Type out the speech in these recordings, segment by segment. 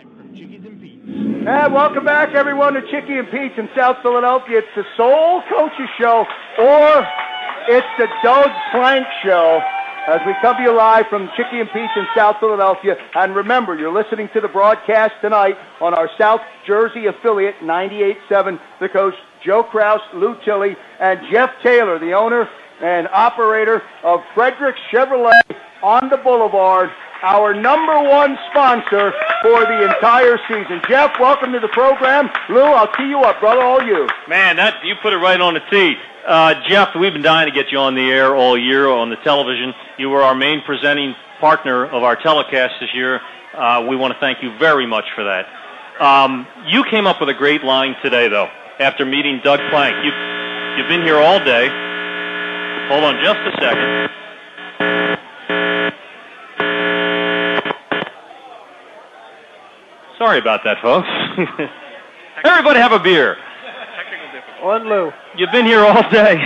From Chickies and Pete's. And welcome back, everyone, to Chickie and Pete's in South Philadelphia. It's the Soul Coaches Show, or it's the Doug Plank Show, as we come to you live from Chickie and Pete's in South Philadelphia. And remember, you're listening to the broadcast tonight on our South Jersey affiliate, 98.7, the coach, Joe Kraus, Lou Tilley, and Jeff Taylor, the owner and operator of Frederick Chevrolet on the Boulevard, our number one sponsor for the entire season. Jeff, welcome to the program. Lou, I'll tee you up, brother, all you. Man, you put it right on the tee. Jeff, we've been dying to get you on the air all year on the television. You were our main presenting partner of our telecast this year. We want to thank you very much for that. You came up with a great line today, though, after meeting Doug Plank. You've been here all day. Hold on just a second. Sorry about that, folks. Everybody have a beer. On Lou. You've been here all day.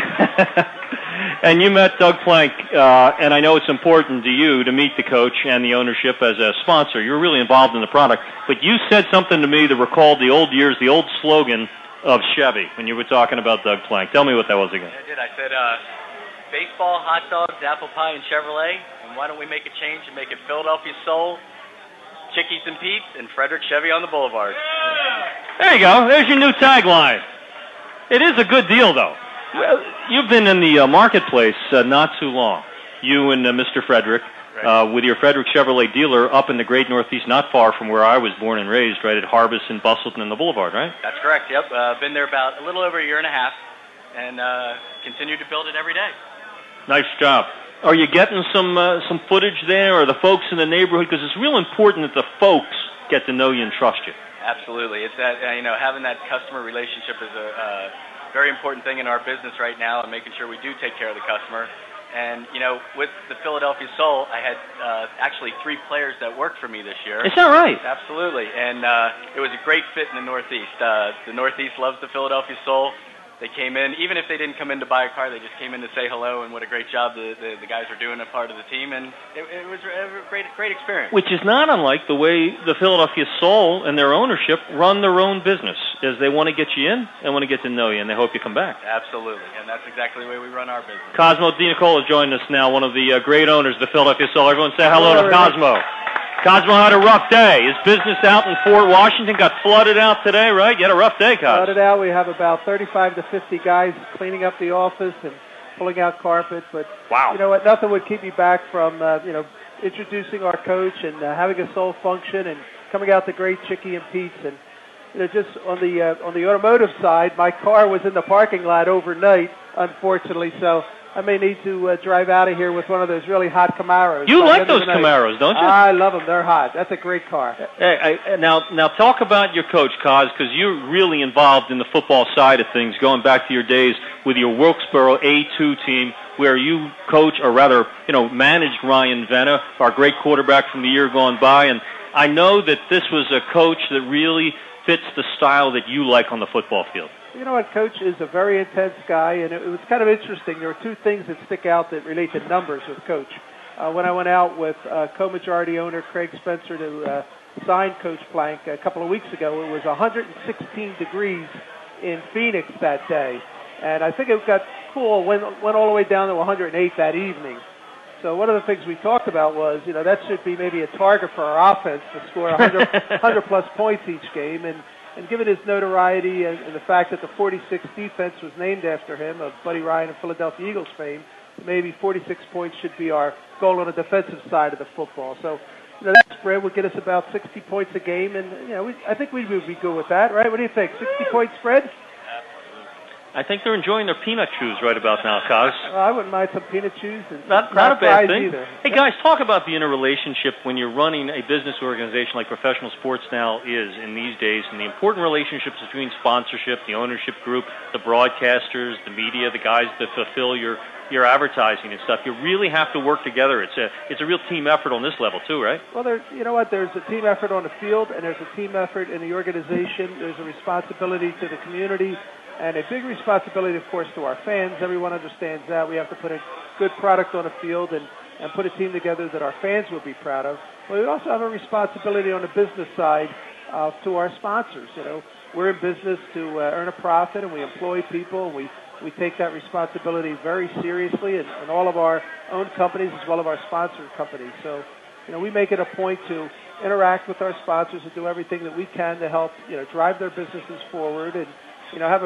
And you met Doug Plank, and I know it's important to you to meet the coach and the ownership as a sponsor. You're really involved in the product. But you said something to me that recalled the old years, the old slogan of Chevy when you were talking about Doug Plank. Tell me what that was again. I did. I said, baseball, hot dogs, apple pie, and Chevrolet. And why don't we make a change and make it Philadelphia Soul, Chickies and Pete's, and Frederick Chevy on the Boulevard. There you go. There's your new tagline. It is a good deal, though. Well, you've been in the marketplace not too long. You and Mr. Frederick, with your Frederick Chevrolet dealer up in the great Northeast, not far from where I was born and raised, right at Harbis and Bustleton and the Boulevard, right? That's correct, yep. Been there about a little over a year and a half, and continue to build it every day. Nice job. Are you getting some footage there, or the folks in the neighborhood? Because it's real important that the folks get to know you and trust you. Absolutely. It's that, having that customer relationship is a very important thing in our business right now, and making sure we do take care of the customer. And, with the Philadelphia Soul, I had actually 3 players that worked for me this year. Is that right? Absolutely. And it was a great fit in the Northeast. The Northeast loves the Philadelphia Soul. They came in, even if they didn't come in to buy a car, they just came in to say hello, and what a great job the guys are doing, a part of the team, and it was a great experience. Which is not unlike the way the Philadelphia Soul and their ownership run their own business, is they want to get you in, they want to get to know you, and they hope you come back. Absolutely, and that's exactly the way we run our business. Cosmo DiNicola joined us now, one of the great owners of the Philadelphia Soul. Everyone say hello to Cosmo. Cosmo had a rough day. His business out in Fort Washington got flooded out today, right? You had a rough day, Cosmo. Flooded out. We have about 35 to 50 guys cleaning up the office and pulling out carpet. But wow. You know what? Nothing would keep me back from introducing our coach and having a soul function and coming out to great Chickie and Pete's. And just on the automotive side, my car was in the parking lot overnight, unfortunately. So I may need to drive out of here with one of those really hot Camaros. You like those Camaros, don't you? I love them. They're hot. That's a great car. Hey, now talk about your coach, Cos, because you're really involved in the football side of things, going back to your days with your Wilkesboro A2 team, where you coach, or rather, managed Ryan Venna, our great quarterback from the year gone by. And I know that this was a coach that really fits the style that you like on the football field. You know what, Coach is a very intense guy, and it was kind of interesting. There were 2 things that stick out that relate to numbers with Coach. When I went out with co-majority owner Craig Spencer to sign Coach Plank a couple of weeks ago, it was 116 degrees in Phoenix that day. And I think it got cool, went all the way down to 108 that evening. So one of the things we talked about was, that should be maybe a target for our offense to score 100-plus points each game. And given his notoriety and the fact that the 46 defense was named after him, of Buddy Ryan of Philadelphia Eagles fame, maybe 46 points should be our goal on the defensive side of the football. So, that spread would get us about 60 points a game, and I think we would be good with that, right? What do you think? 60-point spread? I think they're enjoying their peanut chews right about now, Cos. I wouldn't mind some peanut chews. And not a bad thing. Either. Hey, guys, talk about the interrelationship when you're running a business organization like professional sports now is in these days, and the important relationships between sponsorship, the ownership group, the broadcasters, the media, the guys that fulfill your advertising and stuff. You really have to work together. It's a real team effort on this level too, right? Well, there's a team effort on the field, and there's a team effort in the organization. There's a responsibility to the community, and a big responsibility, of course, to our fans. Everyone understands that. We have to put a good product on the field, and and put a team together that our fans will be proud of. But we also have a responsibility on the business side to our sponsors. You know, we're in business to earn a profit, and we employ people, and we take that responsibility very seriously in all of our own companies as well as our sponsored companies. So, you know, we make it a point to interact with our sponsors and do everything that we can to help, you know, drive their businesses forward and, you know, have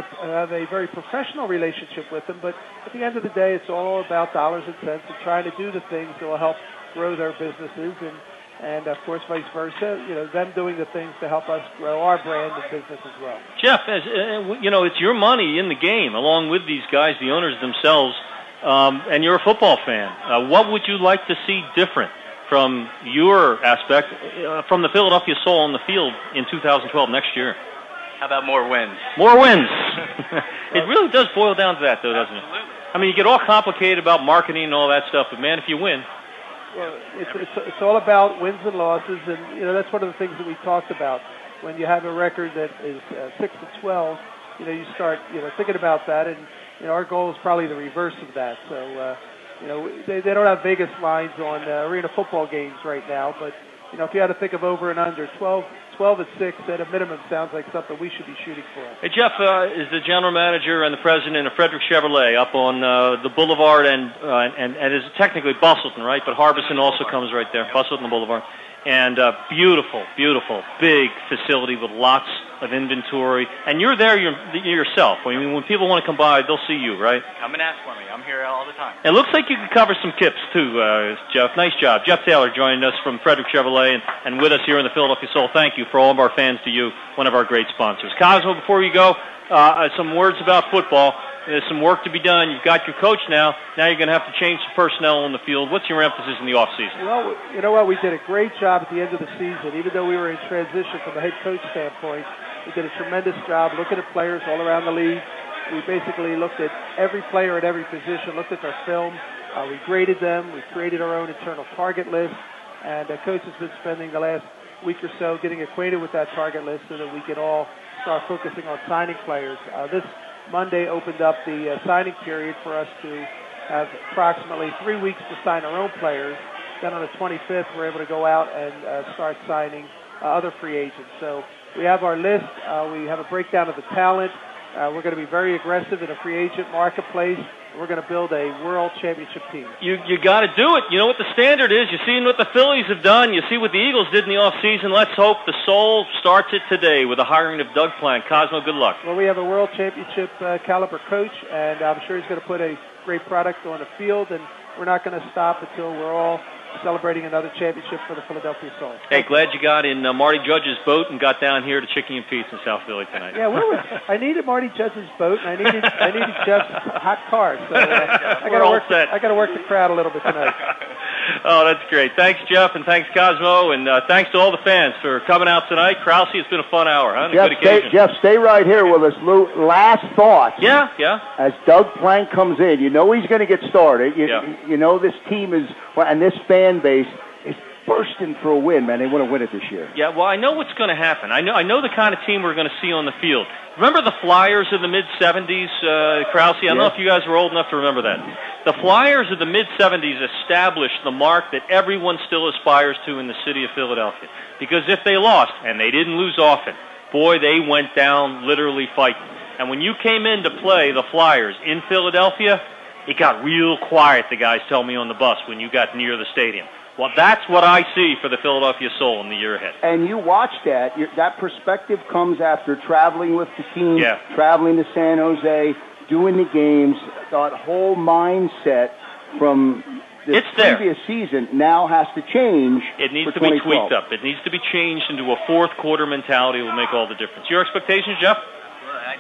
a very professional relationship with them. But at the end of the day, it's all about dollars and cents and trying to do the things that will help grow their businesses and of course, vice versa, you know, them doing the things to help us grow our brand and business as well. Jeff, as you know, it's your money in the game, along with these guys, the owners themselves, and you're a football fan. What would you like to see different from your aspect, from the Philadelphia Soul on the field in 2012 next year? How about more wins? More wins. It really does boil down to that, though, doesn't it? Absolutely. I mean, you get all complicated about marketing and all that stuff, but man, if you win. Well, it's all about wins and losses, and you know that's one of the things that we talked about. When you have a record that is 6-12, you know you start thinking about that, and you know our goal is probably the reverse of that. So you know they don't have Vegas lines on arena football games right now, but you know if you had to think of over and under 12 at 6 at a minimum sounds like something we should be shooting for. Hey Jeff is the general manager and the president of Frederick Chevrolet up on the Boulevard and is technically Bustleton, right? But Harbison also comes right there, Bustleton Boulevard. And beautiful, big facility with lots of inventory. And you're there yourself. I mean, when people want to come by, they'll see you, right? Come and ask for me. I'm here all the time. It looks like you can cover some kips, too, Jeff. Nice job. Jeff Taylor joining us from Frederick Chevrolet and with us here in the Philadelphia Soul. Thank you for all of our fans to you, one of our great sponsors. Cosmo, before you go, some words about football. There's some work to be done. You've got your coach now. Now you're going to have to change the personnel on the field. What's your emphasis in the offseason? Well, you know what? We did a great job at the end of the season. Even though we were in transition from a head coach standpoint, we did a tremendous job looking at players all around the league. We basically looked at every player at every position, looked at their film. We graded them. We created our own internal target list. And the coach has been spending the last week or so getting acquainted with that target list so that we can all start focusing on signing players. This Monday opened up the signing period for us to have approximately 3 weeks to sign our own players. Then on the 25th, we're able to go out and start signing other free agents. So we have our list. We have a breakdown of the talent. We're going to be very aggressive in a free agent marketplace. We're going to build a world championship team. You got to do it. You know what the standard is. You've seen what the Phillies have done. You see what the Eagles did in the offseason. Let's hope the Soul starts it today with the hiring of Doug Plank. Cosmo, good luck. Well, we have a world championship caliber coach, and I'm sure he's going to put a great product on the field, and we're not going to stop until we're all celebrating another championship for the Philadelphia Soul. Hey, glad you got in Marty Judge's boat and got down here to Chicky and Pete's in South Philly tonight. Yeah, I needed Marty Judge's boat, and I needed Jeff's hot car. So I got to work the crowd a little bit tonight. Oh, that's great. Thanks, Jeff, and thanks, Cosmo, and thanks to all the fans for coming out tonight. Krause, it's been a fun hour, huh? Jeff, stay right here with us. Lou, last thoughts. Yeah. As Doug Plank comes in, you know he's going to get started. You know this team is, and this fan base is bursting for a win, man. They want to win it this year. Yeah, well, I know what's going to happen. I know the kind of team we're going to see on the field. Remember the Flyers of the mid-'70s, Krause? I don't know if you guys were old enough to remember that. The Flyers of the mid-'70s established the mark that everyone still aspires to in the city of Philadelphia. Because if they lost, and they didn't lose often, boy, they went down literally fighting. And when you came in to play the Flyers in Philadelphia, it got real quiet, the guys tell me on the bus, when you got near the stadium. Well, that's what I see for the Philadelphia Soul in the year ahead. And you watch that. That perspective comes after traveling with the team, traveling to San Jose, doing the games. That whole mindset from the previous season now has to change. It needs to be tweaked up. It needs to be changed into a fourth quarter mentality. It will make all the difference. Your expectations, Jeff?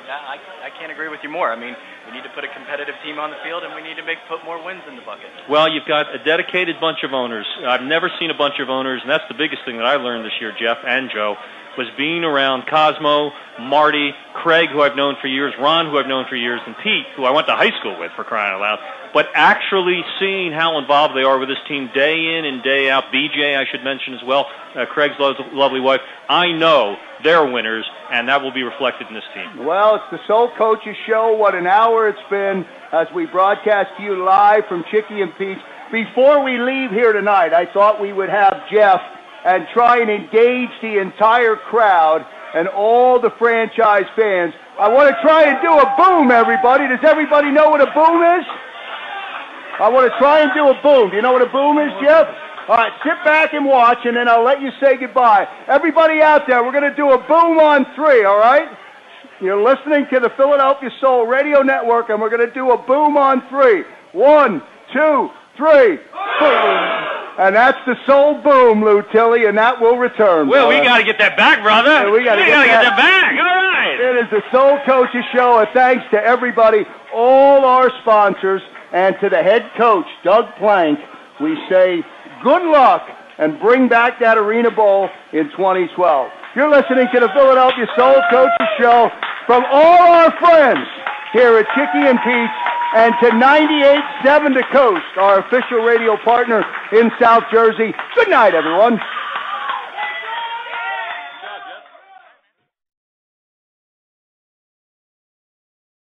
I can't agree with you more. I mean, we need to put a competitive team on the field, and we need to put more wins in the bucket. Well, you've got a dedicated bunch of owners. I've never seen a bunch of owners, and that's the biggest thing that I learned this year, Jeff and Joe, was being around Cosmo, Marty, Craig, who I've known for years, Ron, who I've known for years, and Pete, who I went to high school with, for crying out loud. But actually seeing how involved they are with this team day in and day out, BJ I should mention as well, Craig's lovely wife, I know they're winners, and that will be reflected in this team. Well, it's the Soul Coaches Show. What an hour it's been as we broadcast to you live from Chicky and Pete's before we leave here tonight, I thought we would have Jeff and try and engage the entire crowd and all the franchise fans. I want to try and do a boom, everybody. Does everybody know what a boom is? I want to try and do a boom. Do you know what a boom is, Jeff? All right, sit back and watch, and then I'll let you say goodbye. Everybody out there, we're going to do a boom on 3, all right? You're listening to the Philadelphia Soul Radio Network, and we're going to do a boom on 3. 1, 2, 3, boom. And that's the Soul Boom, Lou Tilly, and that will return. Well, we got to get that back, brother. Yeah, we got to get that back. All right. It is the Soul Coaches Show, and thanks to everybody, all our sponsors, and to the head coach, Doug Plank, we say good luck and bring back that Arena Bowl in 2012. You're listening to the Philadelphia Soul Coaches Show from all our friends here at Chicky and Pete's, and to 98.7 The Coast, our official radio partner in South Jersey. Good night, everyone.